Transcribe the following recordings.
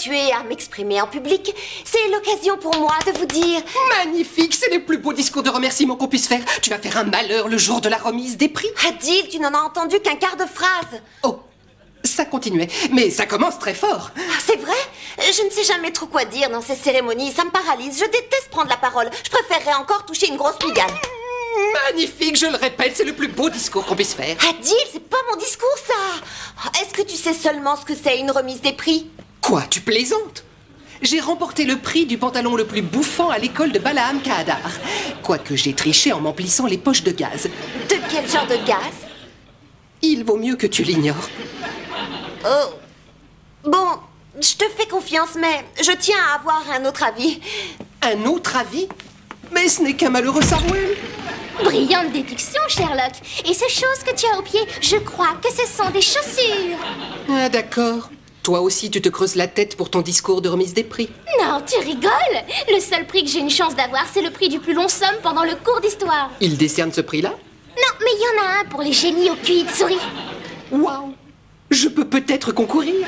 m'habituer à m'exprimer en public. C'est l'occasion pour moi de vous dire... Magnifique, c'est le plus beau discours de remerciement qu'on puisse faire. Tu vas faire un malheur le jour de la remise des prix. Adil, tu n'en as entendu qu'un quart de phrase. Oh, ça continuait, mais ça commence très fort. C'est vrai? Je ne sais jamais trop quoi dire dans ces cérémonies. Ça me paralyse. Je déteste prendre la parole. Je préférerais encore toucher une grosse migale. Magnifique, je le répète, c'est le plus beau discours qu'on puisse faire. Adil, c'est pas mon discours, ça. Est-ce que tu sais seulement ce que c'est une remise des prix? Quoi, tu plaisantes? J'ai remporté le prix du pantalon le plus bouffant à l'école de Balaam Kahadar. Quoique j'ai triché en m'emplissant les poches de gaz. De quel genre de gaz? Il vaut mieux que tu l'ignores. Oh. Bon, je te fais confiance, mais je tiens à avoir un autre avis. Un autre avis? Mais ce n'est qu'un malheureux Samuel. Brillante déduction, Sherlock. Et ces choses que tu as aux pieds, je crois que ce sont des chaussures. Ah d'accord. Toi aussi tu te creuses la tête pour ton discours de remise des prix. Non, tu rigoles. Le seul prix que j'ai une chance d'avoir, c'est le prix du plus long somme pendant le cours d'histoire. Il décerne ce prix-là? Non, mais il y en a un pour les génies au QI de souris. Waouh! Je peux peut-être concourir?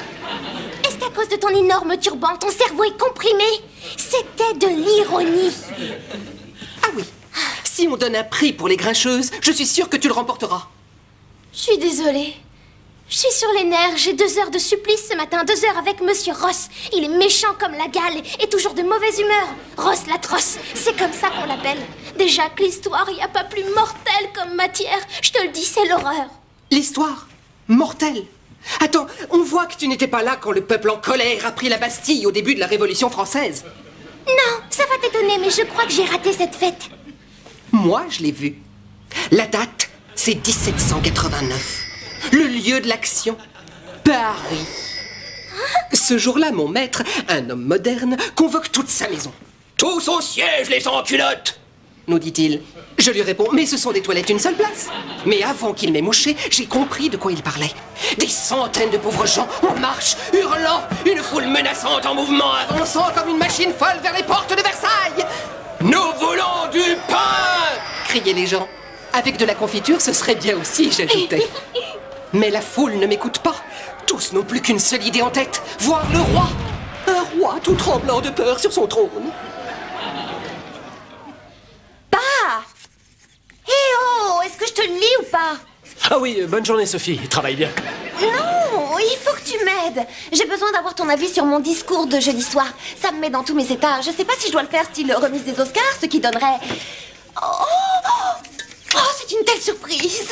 Est-ce qu'à cause de ton énorme turban, ton cerveau est comprimé? C'était de l'ironie. Ah oui. Si on donne un prix pour les grincheuses, je suis sûre que tu le remporteras. Je suis désolée. Je suis sur les nerfs. J'ai 2 heures de supplice ce matin. 2 heures avec Monsieur Ross. Il est méchant comme la gale et toujours de mauvaise humeur. Ross l'atroce, c'est comme ça qu'on l'appelle. Déjà que l'histoire, il n'y a pas plus mortel comme matière. Je te le dis, c'est l'horreur. L'histoire? Mortelle? Attends, on voit que tu n'étais pas là quand le peuple en colère a pris la Bastille au début de la Révolution française. Non, ça va t'étonner, mais je crois que j'ai raté cette fête. Moi, je l'ai vu. La date, c'est 1789. Le lieu de l'action, Paris. Ce jour-là, mon maître, un homme moderne, convoque toute sa maison. « Tous au siège, les sans-culottes !» nous dit-il. Je lui réponds, mais ce sont des toilettes une seule place. Mais avant qu'il m'ait mouché, j'ai compris de quoi il parlait. Des centaines de pauvres gens en marche, hurlant, une foule menaçante en mouvement, avançant comme une machine folle vers les portes de Versailles. « Nous voulons du pain !» criaient les gens. Avec de la confiture, ce serait bien aussi, j'ajoutais. Mais la foule ne m'écoute pas. Tous n'ont plus qu'une seule idée en tête, voir le roi. Un roi tout tremblant de peur sur son trône. Est-ce que je te le lis ou pas? Ah oui, bonne journée Sophie, travaille bien. Non, il faut que tu m'aides. J'ai besoin d'avoir ton avis sur mon discours de jeudi soir. Ça me met dans tous mes états. Je sais pas si je dois le faire style remise des Oscars, ce qui donnerait... Oh, c'est une telle surprise.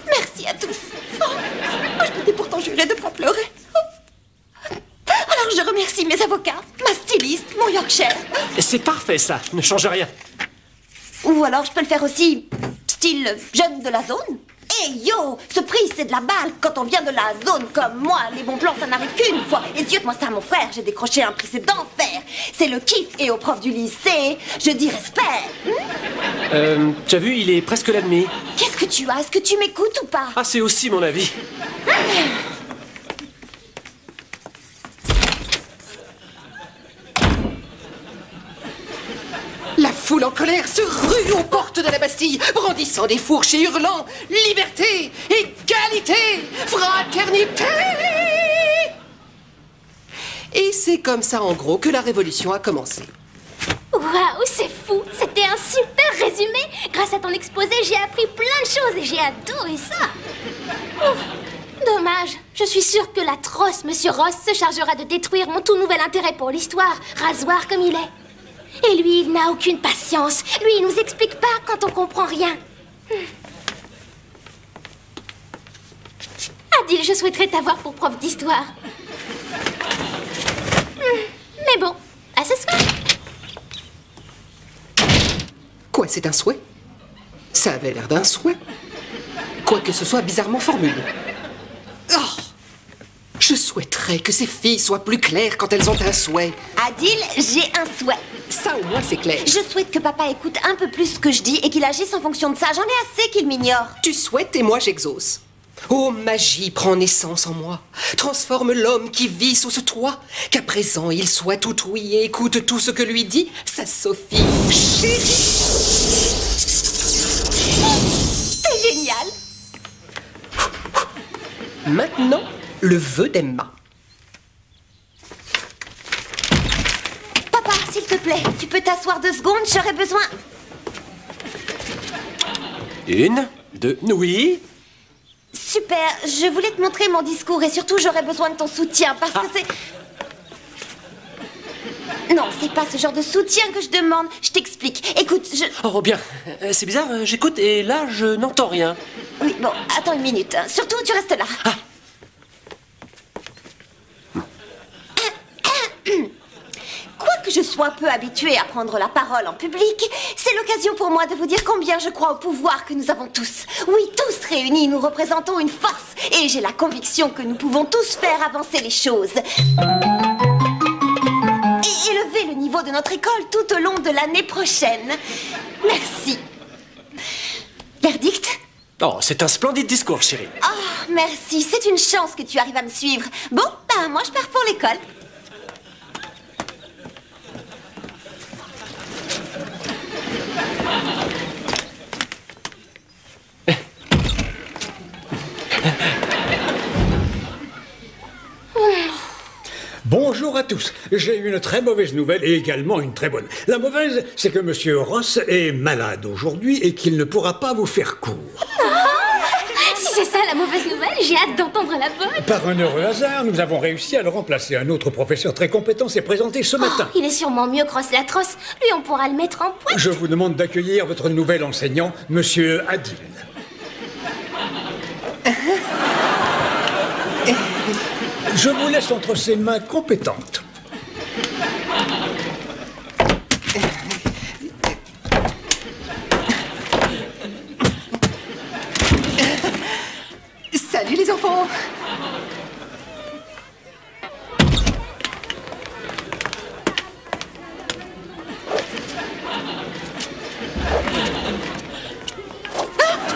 Merci à tous. Je m'étais pourtant juré de ne pas pleurer. Alors je remercie mes avocats, ma styliste, mon Yorkshire. C'est parfait ça, ne change rien. Ou alors je peux le faire aussi... style jeune de la zone. Hey yo, ce prix c'est de la balle. Quand on vient de la zone comme moi, les bons plans ça n'arrive qu'une fois. Et Dieu-moi ça mon frère, j'ai décroché un prix, c'est d'enfer. C'est le kiff et aux profs du lycée, je dis respect. Tu as vu, il est presque l'admis. Qu'est-ce que tu as? Est-ce que tu m'écoutes ou pas? Ah, c'est aussi mon avis. La foule en colère se rue aux portes de la Bastille, brandissant des fourches et hurlant « Liberté, égalité, fraternité !» Et c'est comme ça, en gros, que la Révolution a commencé. Waouh, c'est fou. C'était un super résumé. Grâce à ton exposé, j'ai appris plein de choses et j'ai adoré ça. Ouf. Dommage. Je suis sûre que l'atroce Monsieur Ross se chargera de détruire mon tout nouvel intérêt pour l'histoire, rasoir comme il est. Et lui, il n'a aucune patience. Lui, il nous explique pas quand on comprend rien. Adil, je souhaiterais t'avoir pour prof d'histoire. Mais bon, à ce soir. Quoi, c'est un souhait? Ça avait l'air d'un souhait. Quoique ce soit bizarrement formulé. Oh! Je souhaiterais que ces filles soient plus claires quand elles ont un souhait. Adil, j'ai un souhait. Ça, au moins, c'est clair. Je souhaite que papa écoute un peu plus ce que je dis et qu'il agisse en fonction de ça. J'en ai assez qu'il m'ignore. Tu souhaites et moi j'exauce. Oh, magie prend naissance en moi. Transforme l'homme qui vit sous ce toit. Qu'à présent il soit tout ouïe et écoute tout ce que lui dit sa Sophie chérie. C'est génial. Maintenant, le vœu d'Emma. tu peux t'asseoir 2 secondes, j'aurais besoin... 1, 2, oui. Super, je voulais te montrer mon discours et surtout j'aurais besoin de ton soutien parce que c'est... Non, c'est pas ce genre de soutien que je demande. Je t'explique. Écoute, Oh, bien. C'est bizarre, j'écoute et là, je n'entends rien. Oui, bon, attends une minute. Hein. Surtout, tu restes là. Ah. Quoique je sois peu habituée à prendre la parole en public, c'est l'occasion pour moi de vous dire combien je crois au pouvoir que nous avons tous. Oui, tous réunis, nous représentons une force. Et j'ai la conviction que nous pouvons tous faire avancer les choses. Et élever le niveau de notre école tout au long de l'année prochaine. Merci. Verdict ? Oh, c'est un splendide discours, chérie. Oh, merci. C'est une chance que tu arrives à me suivre. Bon, ben, moi, je pars pour l'école. Bonjour à tous. J'ai une très mauvaise nouvelle et également une très bonne. La mauvaise, c'est que Monsieur Ross est malade aujourd'hui et qu'il ne pourra pas vous faire cours. Si c'est ça la mauvaise nouvelle, j'ai hâte d'entendre la bonne. Par un heureux hasard, nous avons réussi à le remplacer. Un autre professeur très compétent s'est présenté ce matin. Il est sûrement mieux que Ross Latrosse. Lui, on pourra le mettre en pointe. Je vous demande d'accueillir votre nouvel enseignant, Monsieur Adil. Je vous laisse entre ses mains compétentes. Salut les enfants.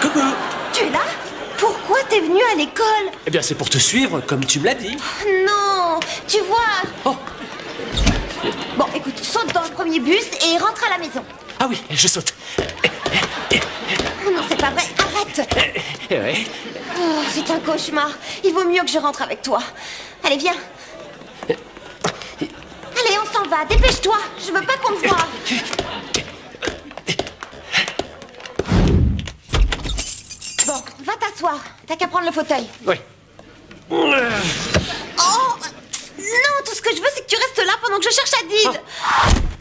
Coucou. Tu es là? Pourquoi t'es venu à l'école? Eh bien, c'est pour te suivre, comme tu me l'as dit. Non, tu vois... Oh. Bon, écoute, saute dans le premier bus et rentre à la maison. Ah oui, je saute. Oh non, c'est pas vrai, arrête. Ouais. Oh, c'est un cauchemar. Il vaut mieux que je rentre avec toi. Allez, viens. Allez, on s'en va, dépêche-toi. Je veux pas qu'on me voie. Bon, va t'asseoir. T'as qu'à prendre le fauteuil. Oui. Oh non, tout ce que je veux, c'est que tu restes là pendant que je cherche Adil.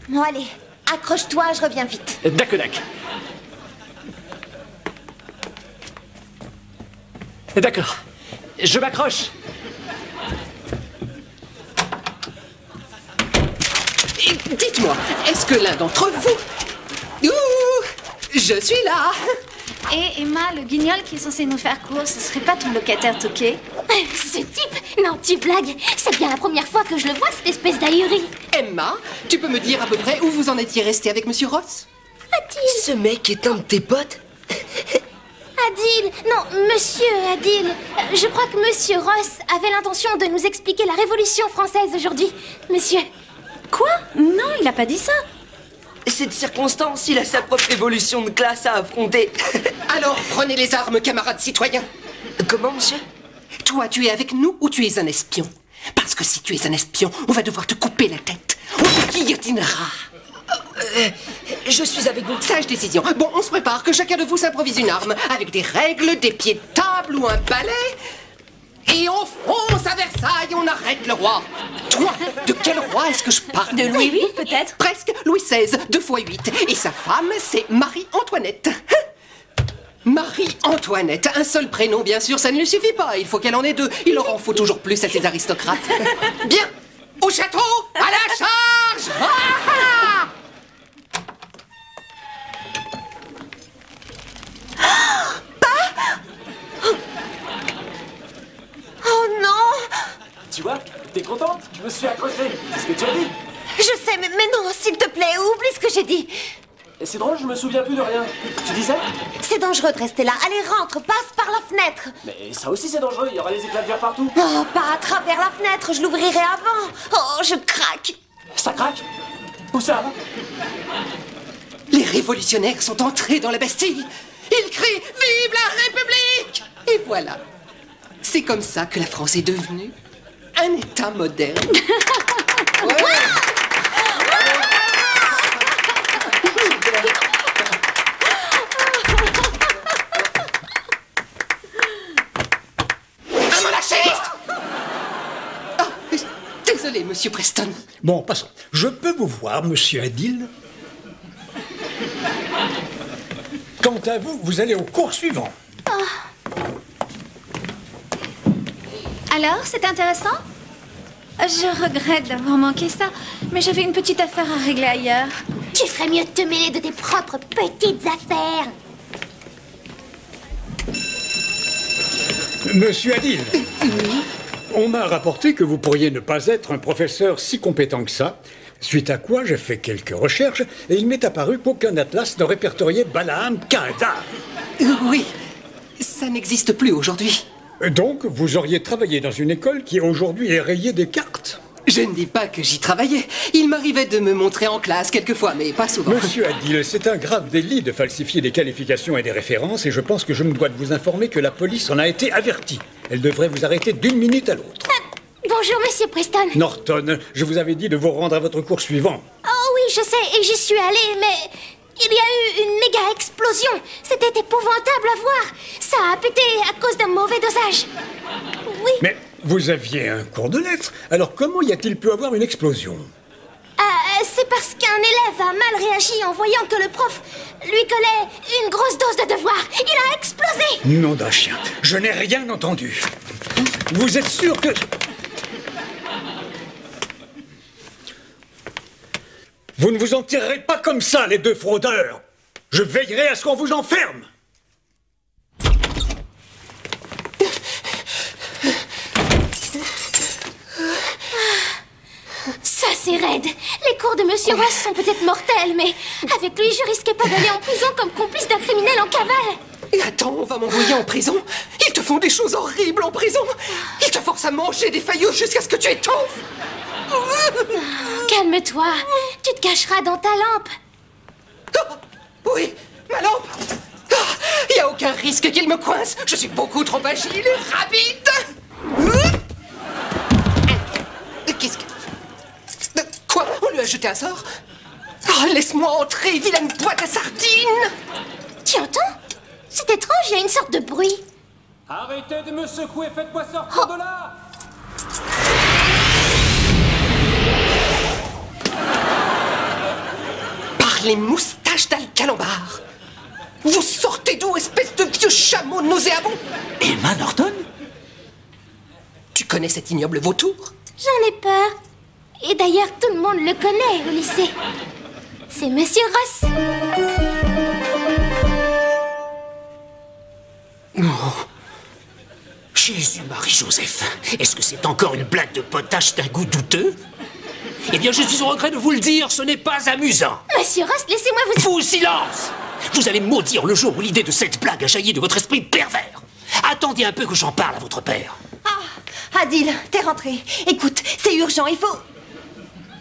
Bon, allez, accroche-toi, je reviens vite. D'accord. D'accord. Je m'accroche. Dites-moi, est-ce que l'un d'entre vous... Ouh, je suis là. Et Emma, le guignol qui est censé nous faire cours, ce serait pas ton locataire toqué? Ce type? Non, tu blagues. C'est bien la première fois que je le vois, cette espèce d'ahuri. Emma, tu peux me dire à peu près où vous en étiez resté avec Monsieur Ross? Adil. Ce mec est un de tes potes? Adil. Non, monsieur Adil. Je crois que monsieur Ross avait l'intention de nous expliquer la Révolution française aujourd'hui. Monsieur. Quoi? Non, il a pas dit ça. Cette circonstance, il a sa propre évolution de classe à affronter. Alors, prenez les armes, camarades citoyens. Comment, monsieur? Toi, tu es avec nous ou tu es un espion? Parce que si tu es un espion, on va devoir te couper la tête. On te guillotinera. Je suis avec vous. Sage décision. Bon, on se prépare que chacun de vous s'improvise une arme, avec des règles, des pieds de table ou un balai. Et on fonce à Versailles, on arrête le roi. Toi, de quel roi est-ce que je parle? De Louis VIII, peut-être? Presque Louis XVI, 2 fois 8. Et sa femme, c'est Marie-Antoinette. Marie-Antoinette, un seul prénom, bien sûr, ça ne lui suffit pas. Il faut qu'elle en ait 2. Il leur en faut toujours plus à ces aristocrates. Bien, au château, à la charge. Oh non. Tu vois, t'es contente? Je me suis accroché. C'est ce que tu as dit. Je sais, mais non, s'il te plaît, oublie ce que j'ai dit. Et c'est drôle, je me souviens plus de rien. Tu disais? C'est dangereux de rester là. Allez, rentre, passe par la fenêtre. Mais ça aussi c'est dangereux, il y aura des éclats de verre partout. Oh, pas à travers la fenêtre, je l'ouvrirai avant. Oh, je craque. Ça craque? Où ça? Les révolutionnaires sont entrés dans la Bastille. Ils crient « Vive la République !» Et voilà. C'est comme ça que la France est devenue un État moderne. Ouais. Désolé, monsieur Preston. Bon, passons. Je peux vous voir, monsieur Adil? Quant à vous, vous allez au cours suivant. Alors, c'est intéressant? Je regrette d'avoir manqué ça, mais j'avais une petite affaire à régler ailleurs. Tu ferais mieux de te mêler de tes propres petites affaires. Monsieur Adil, on m'a rapporté que vous pourriez ne pas être un professeur si compétent que ça, suite à quoi j'ai fait quelques recherches et il m'est apparu qu'aucun atlas ne répertoriait Balaam Kahadar. Oui, ça n'existe plus aujourd'hui. Donc, vous auriez travaillé dans une école qui aujourd'hui est rayée des cartes. Je ne dis pas que j'y travaillais. Il m'arrivait de me montrer en classe quelquefois, mais pas souvent. Monsieur Adil, c'est un grave délit de falsifier des qualifications et des références et je pense que je me dois de vous informer que la police en a été avertie. Elle devrait vous arrêter d'une minute à l'autre. Bonjour, monsieur Preston. Norton, je vous avais dit de vous rendre à votre cours suivant. Oh oui, je sais, et j'y suis allée, mais il y a eu une méga explosion. C'était épouvantable à voir. Ça a pété à cause d'un mauvais dosage. Oui. Mais vous aviez un cours de lettres, alors comment y a-t-il pu avoir une explosion? C'est parce qu'un élève a mal réagi en voyant que le prof lui collait une grosse dose de devoir. Il a explosé. Nom d'un chien, je n'ai rien entendu. Vous êtes sûr que... Vous ne vous en tirerez pas comme ça, les deux fraudeurs. Je veillerai à ce qu'on vous enferme. Ça, c'est raide. Les cours de Monsieur Ross sont peut-être mortels, mais avec lui, je risquais pas d'aller en prison comme complice d'un criminel en cavale. Et attends, on va m'envoyer en prison? Ils te font des choses horribles en prison. Ils te forcent à manger des faillots jusqu'à ce que tu étouffes. Calme-toi. Tu te cacheras dans ta lampe. Oh, oui, ma lampe. Il n'y a aucun risque qu'il me coince. Je suis beaucoup trop agile et rapide. Qu'est-ce que... Quoi? On lui a jeté un sort? Oh, laisse-moi entrer, vilaine boîte à sardines. Tu entends? C'est étrange, il y a une sorte de bruit. Arrêtez de me secouer, faites-moi sortir de là! Par les moustaches d'Alcalambar. Vous sortez d'où, espèce de vieux chameau nauséabond? Emma Norton? Tu connais cet ignoble vautour? J'en ai peur. Et d'ailleurs, tout le monde le connaît au lycée. C'est Monsieur Ross. Oh. Jésus-Marie-Joseph, est-ce que c'est encore une blague de potache d'un goût douteux? Eh bien, je suis au regret de vous le dire, ce n'est pas amusant. Monsieur Ross, laissez-moi vous... Vous, silence! Vous allez maudire le jour où l'idée de cette blague a jailli de votre esprit pervers. Attendez un peu que j'en parle à votre père. Ah, Adil, t'es rentré. Écoute, c'est urgent, il faut...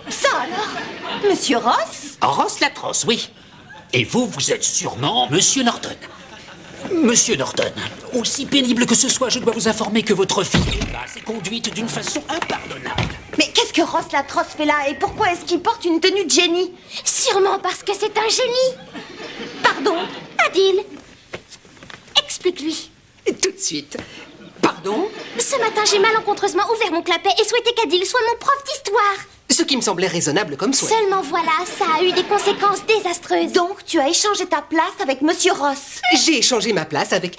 Ça alors? Monsieur Ross? Ross l'atroce, oui. Et vous, vous êtes sûrement Monsieur Norton. Monsieur Norton, aussi pénible que ce soit, je dois vous informer que votre fille est conduite d'une façon impardonnable. Mais qu'est-ce que Ross l'atroce fait là? Et pourquoi est-ce qu'il porte une tenue de génie? Sûrement parce que c'est un génie. Pardon? Adil, explique-lui. Tout de suite. Pardon? Ce matin, j'ai malencontreusement ouvert mon clapet et souhaité qu'Adil soit mon prof d'histoire. Ce qui me semblait raisonnable comme souhait. Seulement voilà, ça a eu des conséquences désastreuses. Donc, tu as échangé ta place avec Monsieur Ross. J'ai échangé ma place avec...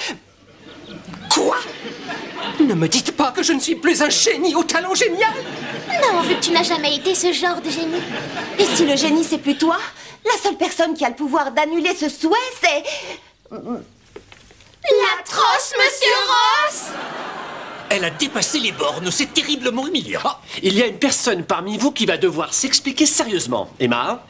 Quoi? Ne me dites pas que je ne suis plus un génie au talent génial. Non, vu que tu n'as jamais été ce genre de génie. Et si le génie, c'est plus toi? La seule personne qui a le pouvoir d'annuler ce souhait, c'est... L'atroce Monsieur Ross! Elle a dépassé les bornes, c'est terriblement humiliant. Ah, il y a une personne parmi vous qui va devoir s'expliquer sérieusement. Emma?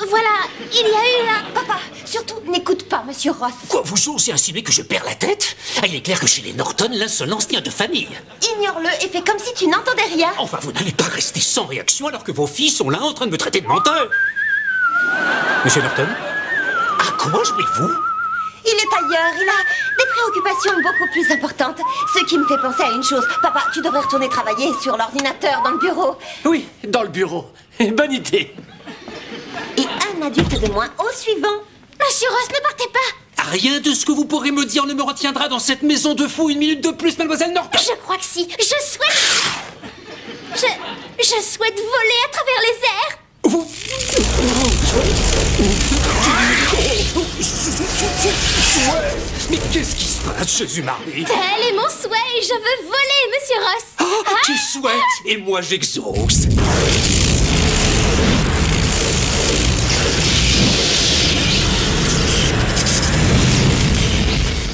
Voilà, il y a eu un... Papa, surtout, n'écoute pas Monsieur Ross. Quoi, vous osez insinuer que je perds la tête? Ah, il est clair que chez les Norton, l'insolence tient de famille. Ignore-le et fais comme si tu n'entendais rien. Enfin, vous n'allez pas rester sans réaction alors que vos filles sont là en train de me traiter de menteur. Monsieur Norton? À quoi jouez-vous? Il est ailleurs, il a des préoccupations beaucoup plus importantes. Ce qui me fait penser à une chose. Papa, tu devrais retourner travailler sur l'ordinateur dans le bureau. Oui, dans le bureau. Bonne idée. Et un adulte de moins au suivant. Monsieur Ross, ne partez pas! Rien de ce que vous pourrez me dire ne me retiendra dans cette maison de fous une minute de plus, mademoiselle Norton. Je crois que si, je souhaite... Je souhaite voler à travers les airs. Mais qu'est-ce qui se passe, Jésus-Marie? Tel est mon souhait et je veux voler, Monsieur Ross. Tu souhaites et moi j'exauce.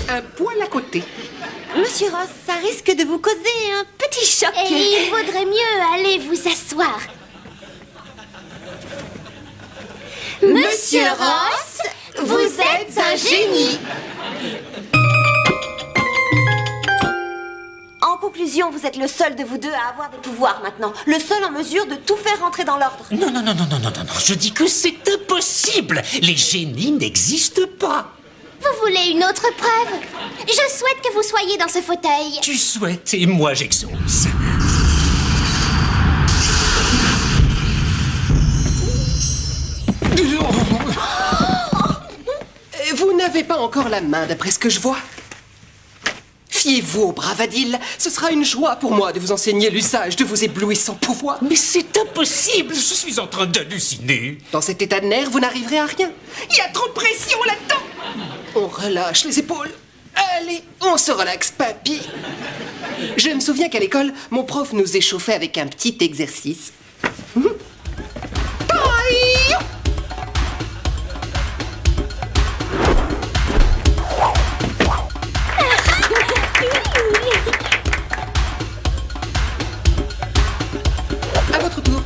Un poil à côté. Monsieur Ross, ça risque de vous causer un petit choc. Et il vaudrait mieux aller vous asseoir. Monsieur Ross, vous êtes un génie. En conclusion, vous êtes le seul de vous deux à avoir des pouvoirs maintenant. Le seul en mesure de tout faire rentrer dans l'ordre. Non, je dis que c'est impossible. Les génies n'existent pas. Vous voulez une autre preuve? Je souhaite que vous soyez dans ce fauteuil. Tu souhaites et moi j'exauce. Vous n'avez pas encore la main, d'après ce que je vois. Fiez-vous au Bravadil. Ce sera une joie pour moi de vous enseigner l'usage de vos éblouissants pouvoirs. Mais c'est impossible, je suis en train d'halluciner. Dans cet état de nerf, vous n'arriverez à rien. Il y a trop de pression là-dedans. On relâche les épaules. Allez, on se relaxe, papy. Je me souviens qu'à l'école, mon prof nous échauffait avec un petit exercice. À votre tour.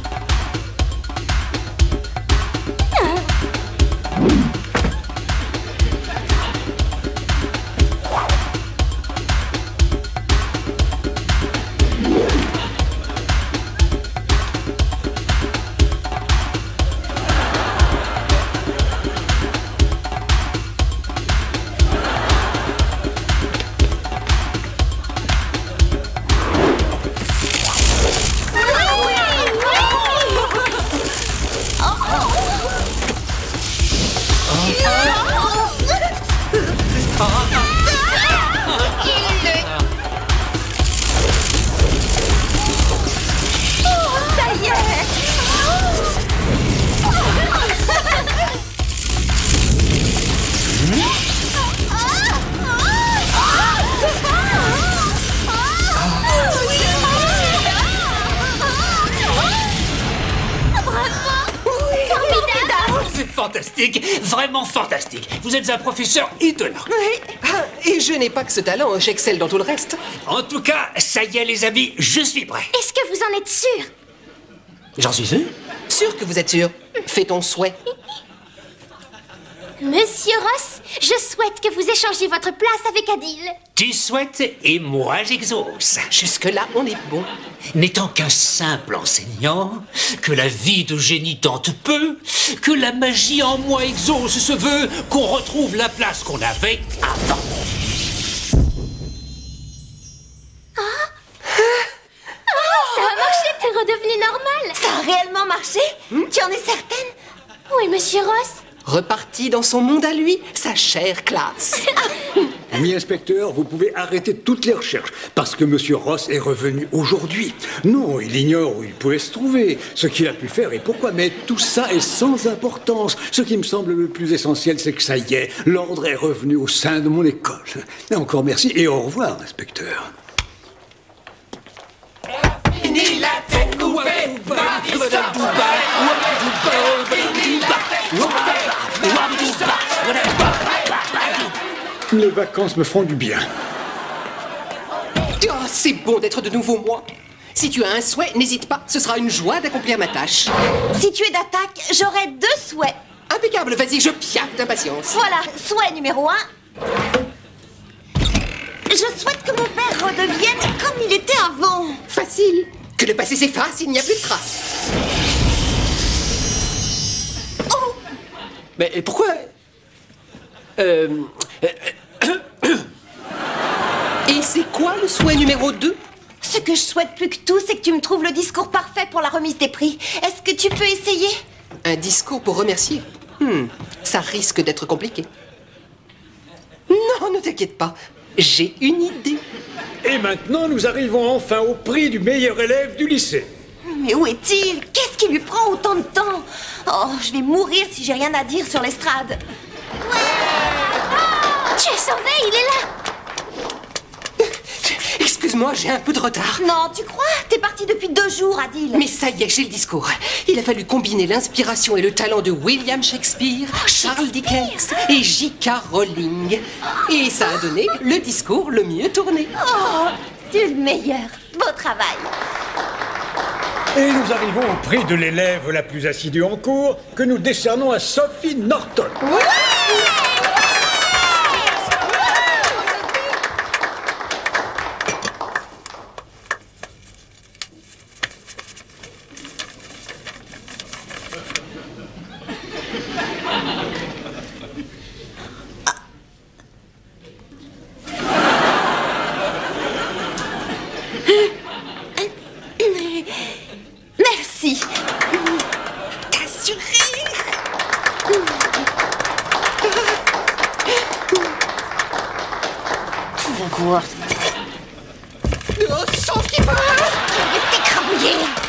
Fantastique, vraiment fantastique. Vous êtes un professeur étonnant. Oui. Et je n'ai pas que ce talent, j'excelle dans tout le reste. En tout cas, ça y est les amis, je suis prêt. Est-ce que vous en êtes sûr? J'en suis sûr. Sûr que vous êtes sûr? Fais ton souhait. Monsieur Ross, je souhaite que vous échangiez votre place avec Adil. Tu souhaites et moi j'exauce. Jusque-là, on est bon. N'étant qu'un simple enseignant, que la vie de génie tente peu, que la magie en moi exauce ce vœu, qu'on retrouve la place qu'on avait avant. Ça a marché, t'es redevenu normal. Ça a réellement marché? Tu en es certaine? Oui, Monsieur Ross. Reparti dans son monde à lui, sa chère classe. Oui, inspecteur, vous pouvez arrêter toutes les recherches, parce que Monsieur Ross est revenu aujourd'hui. Non, il ignore où il pouvait se trouver, ce qu'il a pu faire et pourquoi, mais tout ça est sans importance. Ce qui me semble le plus essentiel, c'est que ça y est, l'ordre est revenu au sein de mon école. Et encore merci et au revoir, inspecteur. Fini la tête coupée. Les vacances me font du bien. Oh, c'est bon d'être de nouveau moi. Si tu as un souhait, n'hésite pas, ce sera une joie d'accomplir ma tâche. Si tu es d'attaque, j'aurai 2 souhaits. Impeccable, vas-y, je piaffe d'impatience. Voilà, souhait numéro 1. Je souhaite que mon père redevienne comme il était avant. Facile. Que le passé s'efface, il n'y a plus de traces. Oh! Mais pourquoi... Et c'est quoi le souhait numéro 2? Ce que je souhaite plus que tout, c'est que tu me trouves le discours parfait pour la remise des prix. Est-ce que tu peux essayer? Un discours pour remercier? Ça risque d'être compliqué. Non, ne t'inquiète pas. J'ai une idée. Et maintenant, nous arrivons enfin au prix du meilleur élève du lycée. Mais où est-il? Qu'est-ce qui lui prend autant de temps? Oh, je vais mourir si j'ai rien à dire sur l'estrade. Tu es sauvé, il est là. Excuse-moi, j'ai un peu de retard. Non, tu crois? T'es parti depuis 2 jours, Adil. Mais ça y est, j'ai le discours. Il a fallu combiner l'inspiration et le talent de William Shakespeare, Charles Dickens et J.K. Rowling. Et ça a donné le discours le mieux tourné. Oh, tu es le meilleur. Beau travail. Et nous arrivons au prix de l'élève la plus assidue en cours que nous décernons à Sophie Norton. Merci. Assuré. Tu vas voir. Oh, Sophie! Je vais t'écrabouiller.